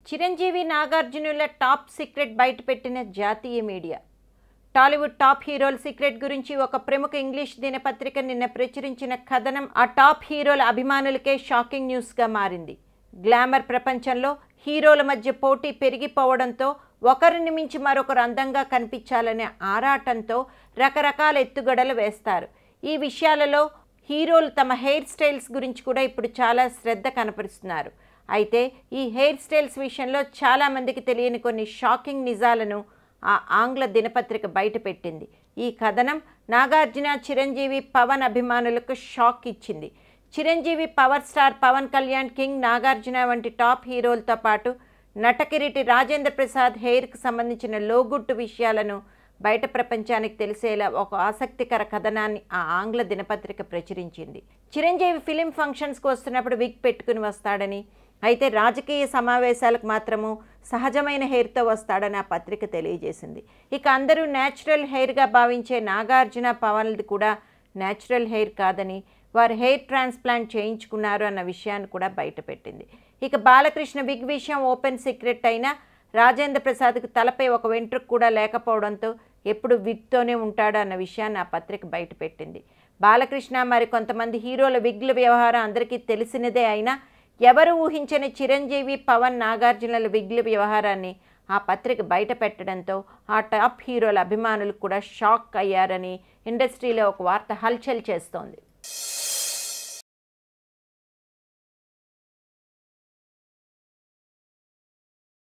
Chiranjeevi నాగార్జునుల top secret బయటపెట్టిన జాతీయ media. Tollywood top హీరోల secret గురించి ఒక ప్రముఖ ఇంగ్లీష్ దినపత్రిక నిన్న ప్రచురించిన కథనం ఆ టాప్ హీరోల అభిమానులకే షాకింగ్ న్యూస్గా మారింది. గ్లామర్ ప్రపంచంలో హీరోల మధ్య పోటీ పెరిగిపోవడంతో ఒకరిని మించి మరొకరు అందంగా కనిపించాలనే ఆరాటంతో రకరకాల ఎత్తుగడలు వేస్తారు. ఈ విషయాలలో హీరోలు తమ హెయిర్ స్టైల్స్ గురించి కూడా ఇప్పుడు చాలా శ్రద్ధ కనపరుస్తున్నారు. అయితే ఈ హెయిర్ స్టైల్స్ విషయంలో చాలామందికి తెలియని కొన్ని షాకింగ్ నిజాలను ఆ ఆంగ్ల దినపత్రిక బయటపెట్టింది. ఈ కథనం నాగార్జున, చిరంజీవి, పవన్ అభిమానులకు షాక్ ఇచ్చింది. Chiranjeevi, power star Pawan Kalyan, king Nagarjuna వంటి టాప్ హీరోలతో పాటు నటకిరీటి రాజేంద్ర ప్రసాద్ హెయిర్కి సంబంధించిన లోగుట్టు విషయాలను బయట ప్రపంచానికి తెలిసేలా ఒక ఆసక్తికర కథనాన్ని ఆ ఆంగ్ల దినపత్రిక ప్రచురించింది. చిరంజీవి ఫిలిం ఫంక్షన్స్కి వస్తున్నప్పుడు విగ్ పెట్టుకుని వస్తాడని, అయితే రాజకీయ సమావేశాలకు మాత్రము సహజమైన హెయిర్తో వస్తాడని ఆ పత్రిక తెలియజేసింది. ఇక అందరూ న్యాచురల్ హెయిర్గా భావించే నాగార్జున, పవన్ది కూడా న్యాచురల్ హెయిర్ కాదని, వారు హెయిర్ ట్రాన్స్ప్లాంట్ చేయించుకున్నారు అన్న విషయాన్ని కూడా బయటపెట్టింది. ఇక బాలకృష్ణ విగ్ విషయం ఓపెన్ సీక్రెట్ అయినా రాజేంద్ర ప్రసాద్కి తలపై ఒక వెంట్రుక కూడా లేకపోవడంతో ఎప్పుడు విగ్తోనే ఉంటాడు అన్న విషయాన్ని ఆ పత్రిక బయటపెట్టింది. బాలకృష్ణ మరి కొంతమంది హీరోల విగ్ల వ్యవహారం అందరికీ తెలిసినదే అయినా ఎవరు ఊహించని చిరంజీవి, పవన్, నాగార్జునల విగ్ల వ్యవహారాన్ని ఆ పత్రిక బయట పెట్టడంతో ఆ టాప్ హీరోల అభిమానులు కూడా షాక్ అయ్యారని ఇండస్ట్రీలో ఒక వార్త హల్చల్ చేస్తోంది.